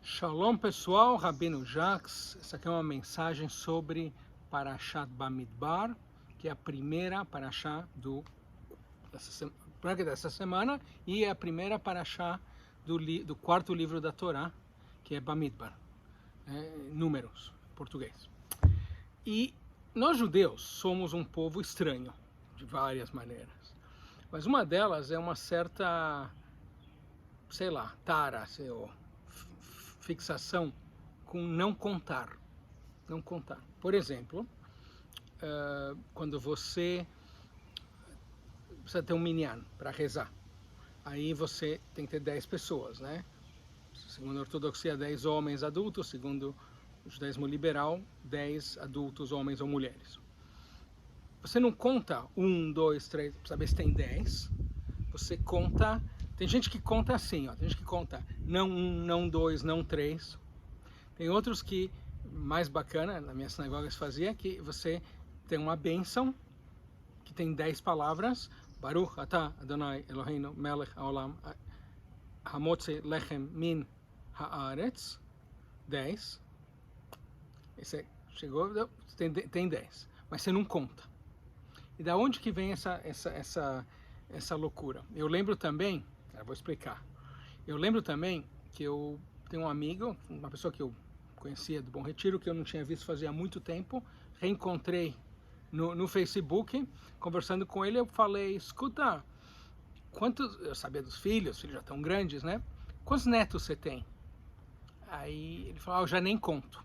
Shalom pessoal, Rabino Jacques. Essa aqui é uma mensagem sobre Parashat Bamidbar, que é a primeira Parashá dessa semana e é a primeira Parashá do quarto livro da Torá, que é Bamidbar, números, em português. E nós judeus somos um povo estranho, de várias maneiras. Mas uma delas é uma certa, sei lá, tara, fixação com não contar. Não contar. Por exemplo, quando você precisa ter um minyan para rezar, aí você tem que ter 10 pessoas, né? Segundo a ortodoxia, 10 homens adultos, segundo o judaísmo liberal, 10 adultos, homens ou mulheres. Você não conta 1, 2, 3, para saber se tem 10. Você conta. Tem gente que conta assim, ó. Tem gente que conta não 1, não 2, não 3. Tem outros que, mais bacana, na minha sinagoga se fazia, que você tem uma bênção, que tem 10 palavras. Baruch atah Adonai Eloheinu melech haolam hamotze lechem min haaretz. 10. Esse chegou, tem 10. Mas você não conta. E da onde que vem essa loucura? Eu lembro também, eu vou explicar. Eu lembro também que eu tenho um amigo, uma pessoa que eu conhecia do Bom Retiro, que eu não tinha visto fazia muito tempo, reencontrei no Facebook, conversando com ele, eu falei, escuta, eu sabia dos filhos, os filhos já estão grandes, né? Quantos netos você tem? Aí ele falou, eu já nem conto.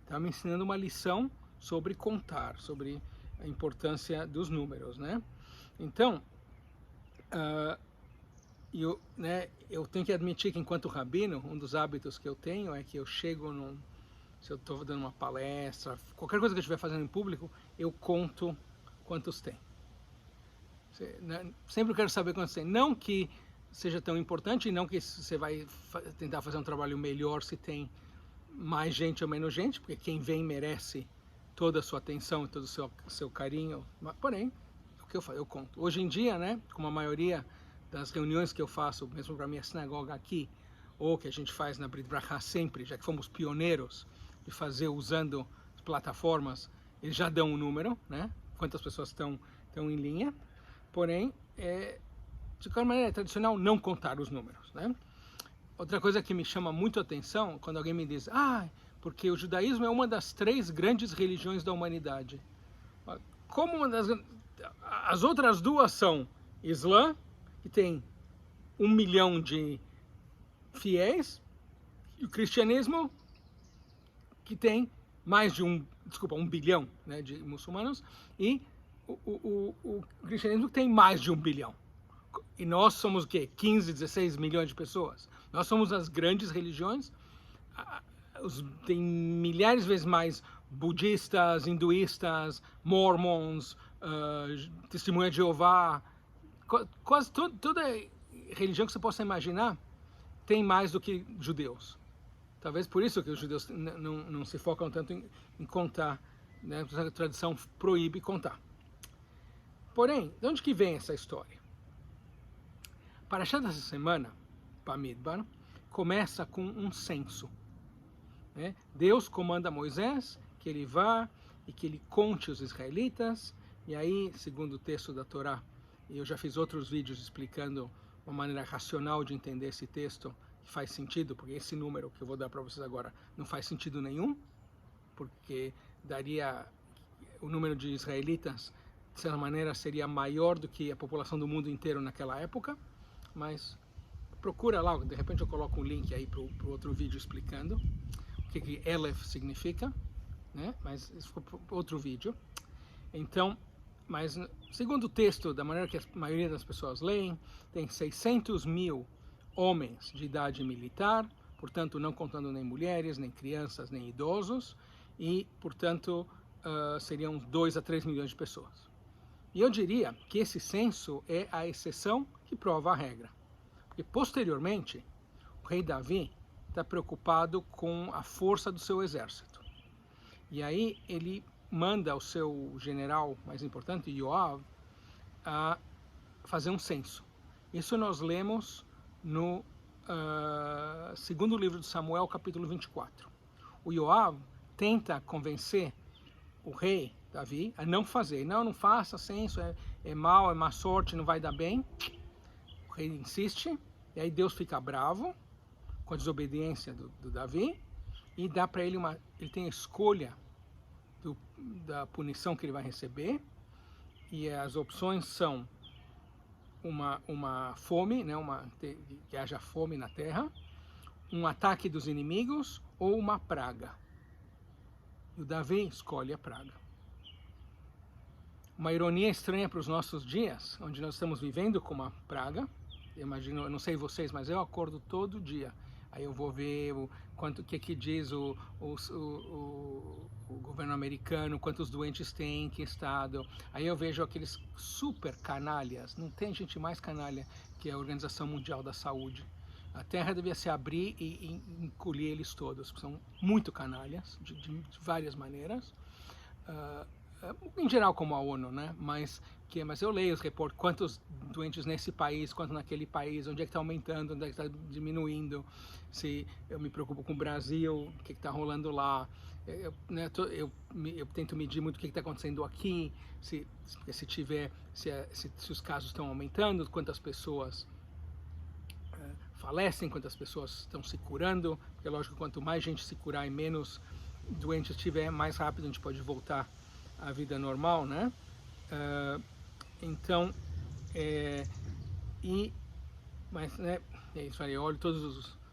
Estava me ensinando uma lição sobre contar, sobre a importância dos números, né? Então, eu tenho que admitir que, enquanto rabino, um dos hábitos que eu tenho é que eu chego se eu estou dando uma palestra, qualquer coisa que eu estiver fazendo em público, eu conto quantos tem. Sempre quero saber quantos tem. Não que seja tão importante, e não que você vai tentar fazer um trabalho melhor se tem mais gente ou menos gente, porque quem vem merece toda a sua atenção e todo o seu carinho. Porém, o que eu faço, eu conto. Hoje em dia, né, como a maioria das reuniões que eu faço, mesmo para a minha sinagoga aqui, ou que a gente faz na Brit Bracha sempre, já que fomos pioneiros de fazer usando as plataformas, eles já dão um número, né, quantas pessoas estão em linha. Porém, de qualquer maneira, é tradicional não contar os números, né? Outra coisa que me chama muito a atenção, quando alguém me diz, porque o judaísmo é uma das 3 grandes religiões da humanidade. Como as outras 2 são Islã, que tem 1 milhão de fiéis, e o cristianismo, que tem mais de 1 bilhão, né, de muçulmanos, e o cristianismo tem mais de 1 bilhão. E nós somos o quê? 15, 16 milhões de pessoas. Nós somos as grandes religiões. Tem milhares de vezes mais budistas, hinduístas, mormons, testemunha de Jeová. Quase toda religião que você possa imaginar tem mais do que judeus. Talvez por isso que os judeus não se focam tanto em contar, né? A tradição proíbe contar. Porém, de onde que vem essa história? Parashá dessa semana, Bamidbar, começa com um censo. Né? Deus comanda Moisés que ele vá e que ele conte os israelitas, e aí, segundo o texto da Torá, e eu já fiz outros vídeos explicando uma maneira racional de entender esse texto, que faz sentido, porque esse número que eu vou dar para vocês agora não faz sentido nenhum, porque daria o número de israelitas, de certa maneira, seria maior do que a população do mundo inteiro naquela época. Mas procura lá, de repente eu coloco um link aí para o outro vídeo explicando o que Elef significa, né? Mas isso ficou para outro vídeo. Então, mas segundo o texto, da maneira que a maioria das pessoas leem, tem 600 mil homens de idade militar, portanto não contando nem mulheres, nem crianças, nem idosos, e portanto seriam 2 a 3 milhões de pessoas. E eu diria que esse censo é a exceção que prova a regra. Porque posteriormente, o rei Davi está preocupado com a força do seu exército. E aí ele manda o seu general mais importante, Yoav, a fazer um censo. Isso nós lemos no segundo livro de Samuel, capítulo 24. O Yoav tenta convencer o rei Davi a não fazer. Não faça, assim, isso é mal, é má sorte, não vai dar bem. O rei insiste, e aí Deus fica bravo com a desobediência do Davi e dá para ele ele tem a escolha da punição que ele vai receber, e as opções são uma fome, né, que haja fome na terra, um ataque dos inimigos ou uma praga. E o Davi escolhe a praga. Uma ironia estranha para os nossos dias, onde nós estamos vivendo com uma praga. Eu não sei vocês, mas eu acordo todo dia. Aí eu vou ver o que diz o governo americano, quantos doentes tem, em que estado. Aí eu vejo aqueles super canalhas. Não tem gente mais canalha que a Organização Mundial da Saúde. A Terra devia se abrir e encolher eles todos, porque são muito canalhas, de várias maneiras. Em geral como a ONU, né? Mas eu leio os reportes, quantos doentes nesse país, quanto naquele país, onde é que está aumentando, onde é que está diminuindo, se eu me preocupo com o Brasil, o que está rolando lá, eu tento medir muito o que está acontecendo aqui, se os casos estão aumentando, quantas pessoas falecem, quantas pessoas estão se curando, porque lógico, quanto mais gente se curar e menos doentes tiver, mais rápido a gente pode voltar à vida normal, né? Então, mas, né, é isso aí, eu olho todos os...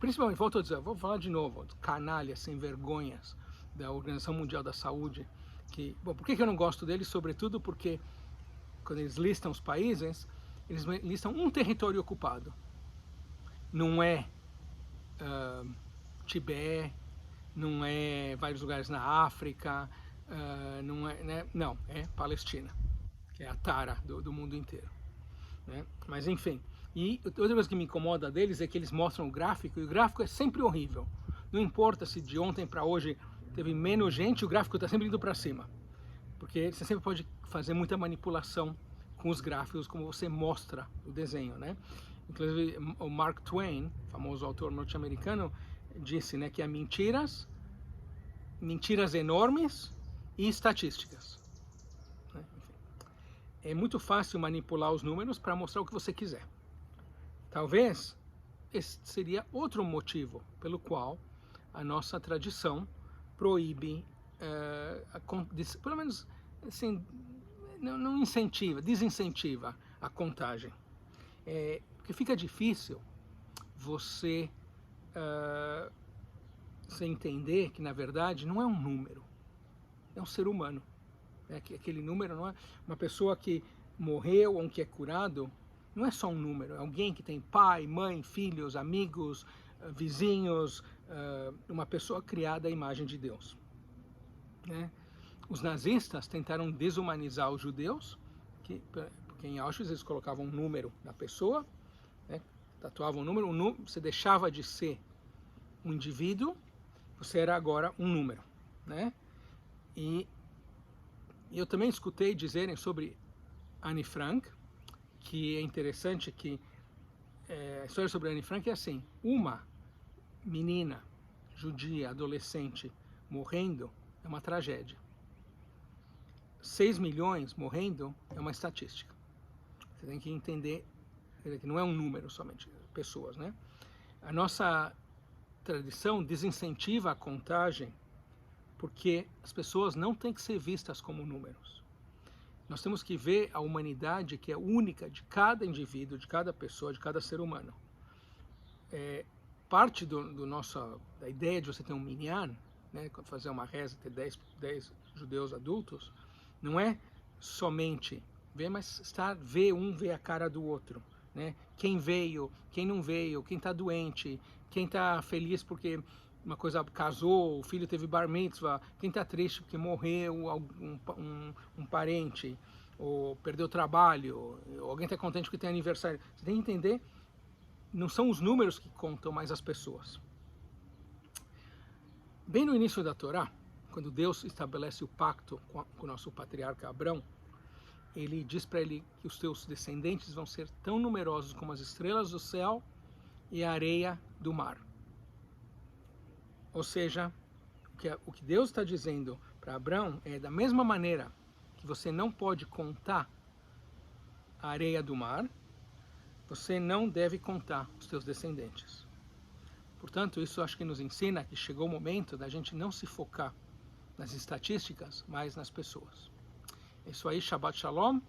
Principalmente, volto a dizer, vou falar de novo, canalhas sem vergonhas da Organização Mundial da Saúde, por que eu não gosto deles? Sobretudo porque, quando eles listam os países, eles listam um território ocupado. Não é Tibete, não é vários lugares na África, não, é Palestina, que é a tara do mundo inteiro, né? Mas enfim, e outra coisa que me incomoda deles é que eles mostram o gráfico, e o gráfico é sempre horrível. Não importa se de ontem para hoje teve menos gente, o gráfico está sempre indo para cima, porque você sempre pode fazer muita manipulação com os gráficos, como você mostra o desenho, né? Inclusive o Mark Twain, famoso autor norte-americano, disse, né, que há mentiras enormes e estatísticas. Enfim, é muito fácil manipular os números para mostrar o que você quiser. Talvez esse seria outro motivo pelo qual a nossa tradição proíbe, pelo menos assim, não incentiva, desincentiva a contagem. Porque fica difícil você entender que, na verdade, não é um número, é um ser humano. Aquele número não é uma pessoa que morreu ou que é curado, não é só um número, é alguém que tem pai, mãe, filhos, amigos, vizinhos, uma pessoa criada à imagem de Deus, né? Os nazistas tentaram desumanizar os judeus, porque em Auschwitz eles colocavam um número na pessoa, né? Tatuavam um número, você deixava de ser um indivíduo, você era agora um número, né? E eu também escutei dizerem sobre Anne Frank, que é interessante que a história sobre Anne Frank é assim: uma menina judia, adolescente, morrendo é uma tragédia. 6 milhões morrendo é uma estatística. Você tem que entender que não é um número somente, pessoas, né? A nossa tradição desincentiva a contagem porque as pessoas não têm que ser vistas como números. Nós temos que ver a humanidade que é única de cada indivíduo, de cada pessoa, de cada ser humano. Parte da ideia de você ter um minyan, né, fazer uma reza, ter 10 judeus adultos, não é somente ver, mas ver a cara do outro, né? Quem veio, quem não veio, quem está doente, quem está feliz porque uma coisa casou, o filho teve bar mitzvah, quem está triste porque morreu um parente, ou perdeu o trabalho, ou alguém está contente porque tem aniversário. Você tem que entender, não são os números que contam, mas as pessoas. Bem no início da Torá, quando Deus estabelece o pacto com o nosso patriarca Abrão, ele diz para ele que os teus descendentes vão ser tão numerosos como as estrelas do céu e a areia do mar. Ou seja, o que Deus está dizendo para Abraão é da mesma maneira que você não pode contar a areia do mar, você não deve contar os seus descendentes. Portanto, isso acho que nos ensina que chegou o momento da gente não se focar nas estatísticas, mas nas pessoas. É isso aí, Shabbat Shalom.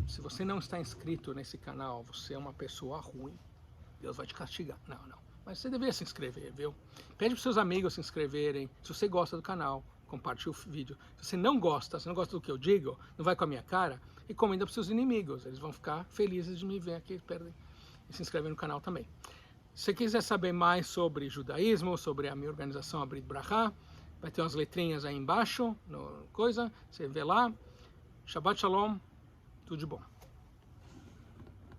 Se você não está inscrito nesse canal, você é uma pessoa ruim. Deus vai te castigar. Não. Mas você deveria se inscrever, viu? Pede para os seus amigos se inscreverem. Se você gosta do canal, compartilhe o vídeo. Se você não gosta do que eu digo, não vai com a minha cara, recomenda para os seus inimigos. Eles vão ficar felizes de me ver aqui e se inscrever no canal também. Se você quiser saber mais sobre judaísmo, sobre a minha organização Abrit Bracha, vai ter umas letrinhas aí embaixo, você vê lá. Shabbat Shalom, tudo de bom.